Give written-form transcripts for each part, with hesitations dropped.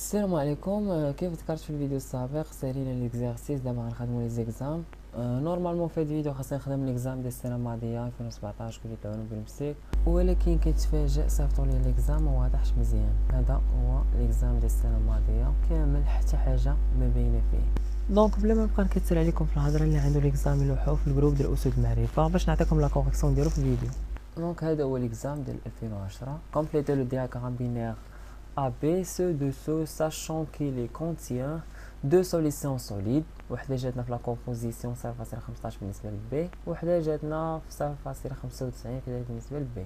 السلام عليكم. كيف ذكرت في الفيديو السابق سالينا ليكزارسيس. دابا غنخدمو لي زيكزام. نورمالمون في هاد الفيديو خاصني نخدم ليكزام ديال السنه الماضيه 2017 كلية العلوم بالمسيك، ولكن كيتفاجئ صيفطوا لي ليكزام ما واضحش مزيان. هذا هو ليكزام ديال السنه الماضيه كامل، حتى حاجه ما باينه فيه. دونك بلا ما نبقى نكثر عليكم في الهضره، اللي عنده ليكزام يلوحو في الجروب ديال اسود المعرفه باش نعطيكم لا كوريكسيون ديالو في الفيديو. دونك هذا هو ليكزام ديال 2010. كومبليتي لو diagramme binaire AB ce dessous, sachant qu'il contient deux solutions solides. وحده جاتنا في لا كومبوزيسيون 0.15 بالنسبه ل B، وحده جاتنا في 0.95 كذلك بالنسبه ل B.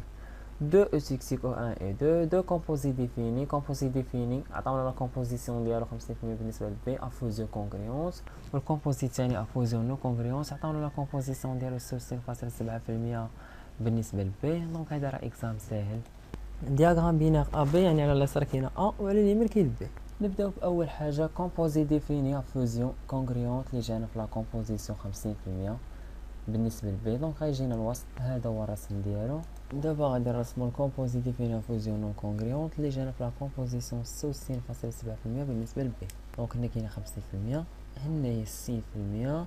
deux exercices O1 et 2 deux composés définis. composés définis عطاونا لا كومبوزيسيون ديالو 50% بالنسبه ل B ا فوزيون كونغريونس، والكومبوزيت الثاني ا فوزيون نو كونغريونس عطاونا لا كومبوزيسيون ديالو 0.7% بالنسبه ل B. دونك هذا راه اكزام ساهل. دياغرام بينير ا بي يعني على اليسار كاينه ا وعلى اليمين كاين بي. نبداو باول حاجه كومبوزي ديفيني فوزيون كونغريونت اللي جانا في لا كومبوزيسيون 50% بالنسبه لبي. دونك غيجينا الوسط، هذا هو الرسم ديالو. دابا غادي نرسمو الكومبوزي ديفيني فوزيون نون كونغريونت اللي جانا في لا كومبوزيسيون 66.7% بالنسبه لبي. دونك هنا كاينه 50%، هنايا 60%،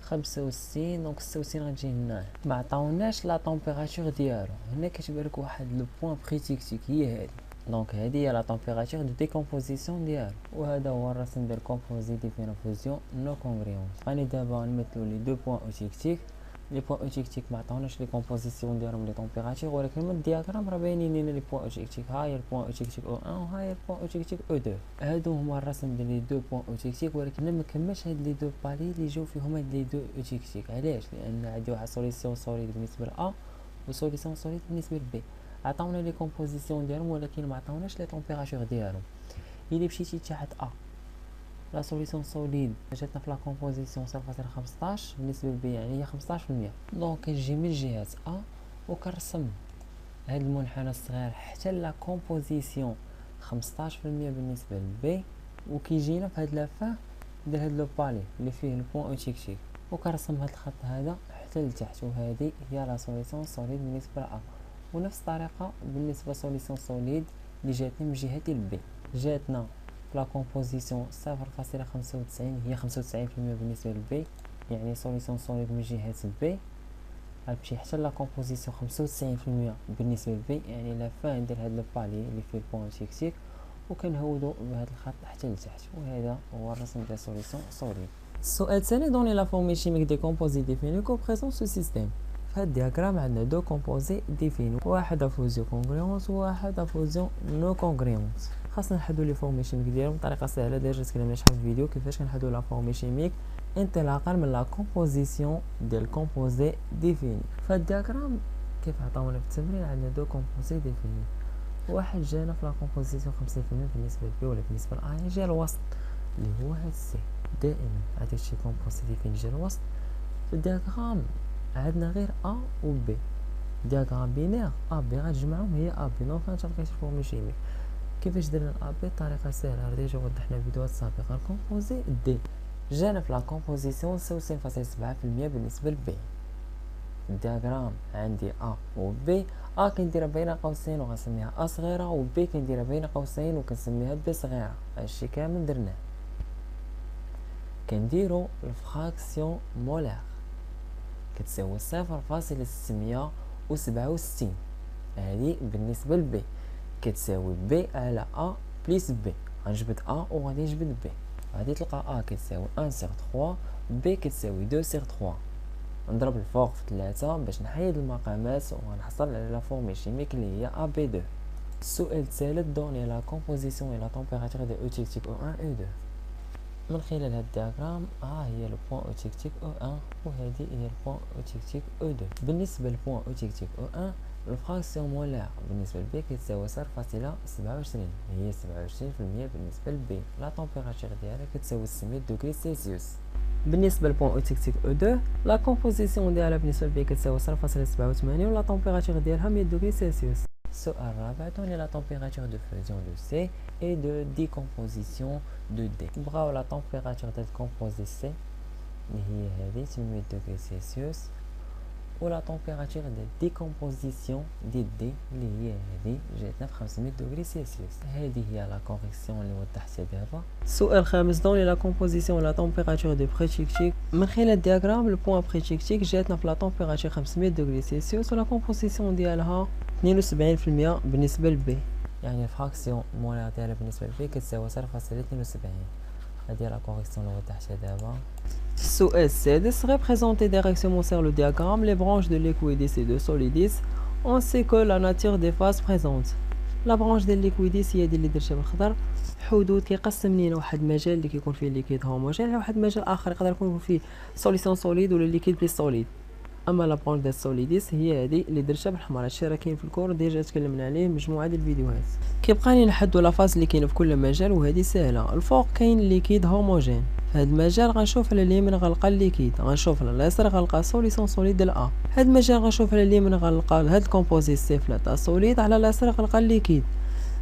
65. دونك 66 غتجي هنا. ما عطاوناش لا طومبيراتور ديالو. هنا كتبان لك واحد لو بوين بريتيكتيك هي هادي. دونك هادي هي لا طومبيراتور دو ديكومبوزيسيون ديالو، وهذا هو الرسم ديال كومبوزي ديفيني فوزيون نو كونغريونس. غادي دابا نمثلو لي دو بوين اوبجيكتيف. لي بوين اوبجيكتيف ما عطاوناش لي كومبوزيسيون ديالهم لي طومبيراتور، ولكن من الدياغرام راه باينين لينا لي بوين اوبجيكتيف. ها هي البوين اوبجيكتيف او 1 وها هي البوين اوبجيكتيف او 2. هادو هما الرسم ديال لي دو بوين اوبجيكتيف، ولكن ما كملش هاد لي دو بالي اللي جاو فيهم هاد لي دو اوبجيكتيف. علاش؟ لان عندي واحد سوليسيون سوليد بالنسبه ل A وسوليسيون سوليد بالنسبه ل B. عطاونا لي كومبوزيسيون ديالهم ولكن ما عطاوناش لي طومبيراتور ديالهم. الا مشيتي تحت A لا سوليسيون سوليد جاتنا في لا كومبوزيسيون 0.15 بالنسبه ل B يعني هي 15%. دونك كنجي من جهه A وكنرسم هاد المنحنى الصغير حتى لا كومبوزيسيون 15% بالنسبه ل B، وكيجينا في هاد لافان ديال هاد لو بالي اللي فيه البوين اوتيكتيك، وكنرسم هاد الخط هذا حتى لتحت، وهذه هي لا سوليسيون سوليد بالنسبه ل A. ونفس الطريقه بالنسبه سوليسيون سوليد اللي جاتني من جهه ديال B، جاتنا في لا كومبوزيسيون 0.95 هي 95% بالنسبه ل B، يعني سوليسيون سوليد من جهه B. غتمشي حتى لا كومبوزيسيون 95% بالنسبه لبي، يعني لا فان ديال هاد لو بالي اللي فيه البوين تيكتيك، وكنهودو بهاد الخط حتى لتحت. وهذا هو الرسم ديال سوليسيون سوليد. السؤال الثاني دوني لا فورمي شيميك دي كومبوزي ديفيني كومبريسون سو سيستيم. في هاد الدياغرام عندنا دو كومبوزي ديفيني، واحد فوزيون كونغريونس وواحد فوزيون نو كونغريونس. خاصنا نحدو لي فورمي شيميك ديالهم بطريقه سهله. ديجا تكلمنا شحال في الفيديو كيفاش كنحدو لا فورمي شيميك انطلاقا من لا كومبوزيسيون ديال كومبوزي ديفيني. فهاد الدياغرام كيف عطاونا في التمرين عندنا دو كومبوزي ديفيني، واحد جانا في لا كومبوزيسيون 50% بالنسبه لبي ولا بالنسبه لاي، جا الوسط اللي هو هاد سي. دائما هادي شي كومبوزي ديفيني جا الوسط. في الدياغرام عندنا غير ا و بي. دياغرام بينير ا بي غتجمعهم هي ا بي. دونك غنتبقى فورمي شيميك. كيفاش درنا ا بي؟ بطريقه سهله، ديجا وضحنا في فيديوهات سابقه. الكومبوزي دي جانا في لا كومبوزيسيون 99.7% بالنسبه لبي. الدياغرام عندي ا و بي. ا كنديرها بين قوسين وغنسميها ا صغيره، و بي كنديرها بين قوسين وكنسميها بي صغيره. هادشي كامل درناه. كنديرو الفراكسيون مولار كتساوي 0.667. هذه بالنسبه لبي كتساوي بي على ا بليس بي. غنجبد ا وغادي نجبد بي، غادي تلقى ا كتساوي 1 سيغ 3، بي كتساوي 2 سيغ 3. نضرب الفوق في 3 باش نحيد المقامات وغنحصل على لا فورمي شيميك اللي هي ا بي 2. السؤال الثالث دوني لا كومبوزيسيون اي لا تمبيراتور دي اوبجيكتيف او 1 او 2. من خلال هاد الدياغرام هي لو بوين اوبجيكتيف او 1 وهذه هي البوين اوبجيكتيف او 2. بالنسبه للبوين اوبجيكتيف او 1 الفراكسيون مولار بالنسبه لبي كتساوي 0.27، هي 27% بالنسبه لبي. لا طومبيراتور ديالها كتساوي 600 دوغري سيلسيوس. بالنسبه للبوين اوبجيكتيف او 2 لا كومبوزيسيون ديالها بالنسبه لبي كتساوي 0.87 ولا طومبيراتور ديالها 100 دوغري سيلسيوس. السؤال الرابع دوني لا طومبيراتور دو فوزيون دو سي et de décomposition de D. بغاو لا طومبيراتور ديال كومبوزي سي اللي هي هذه 800 دوغري سيلسيوس، ولا تمبيراتور ديال ديكومبوزيسيون ديال دي اللي هي هذه جاتنا في 500 دوغري سيلسيوس. هذه هي لا كوريكسيون اللي وضحتها دابا. السؤال الخامس دوني لا كومبوزيسيون لا تمبيراتور دو بريتيكتيك. من خلال الدياغرام لو بوين بريتيكتيك جاتنا في لا تمبيراتور 500 دوغري سيلسيوس ولا كومبوزيسيون ديالها 72% بالنسبه لبي، يعني الفراكسيون مولار ديالها بالنسبه لبي كتساوي 0.72. هذه لا كوريكسيون اللي وضحتها دابا. السؤال السادس représenter directement sur le diagramme les branches de liquidis et de solidis. On sait que la nature des phases présentes. لا برانش ديال liquidis هي اللي درتها بالخضر، حدود كيقسم لينا واحد المجال اللي كيكون فيه ليكيد هوموجين على واحد المجال اخر يقدر يكون فيه سوليسيون سوليد ولا ليكيد بلي سوليد. اما لا برانش ديال سوليديس هي هذه اللي درتها بالحمار. هادشي راه كاين في الكور ديجا تكلمنا عليه مجموعه ديال الفيديوهات. كيبقى لينا نحددوا لا فاز اللي كاينه في كل مجال وهذه سهله. الفوق كاين ليكيد هوموجين، في هذا المجال غنشوف على اليمين غنلقى الليكيد، غنشوف على اليسار غنلقى سوليسيون سوليد ديال ا. هذا المجال غنشوف على اليمين غنلقى هذا الكومبوزيت سي فلات سوليد، على اليسار غنلقى الليكيد.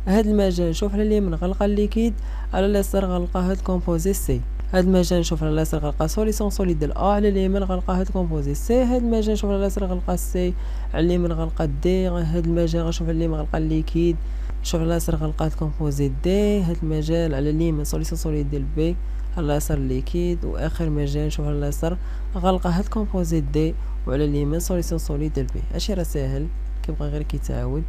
هذا المجال نشوف على اليمين غنلقى الليكيد، على اليسار غنلقى هذا الكومبوزيت سي. هاد المجال نشوف على اليسار غنلقى سوليسيون سوليد ديال ا، على اليمين غنلقى هاد كومبوزيت سي. هاد المجال نشوف على اليسار غنلقى سي، على اليمين غنلقى دي. هاد المجال غنشوف على اليمين غنلقى الليكيد، نشوف على اليسار غنلقى هاد كومبوزيت دي. هاد المجال على اليمين سوليسيون سوليد ديال بي، على اليسار الليكيد. واخر مجال نشوف على اليسار غنلقى هاد كومبوزيت دي، وعلى اليمين سوليسيون سوليد ديال بي. هادشي راه ساهل كيبقى غير كيتعاود.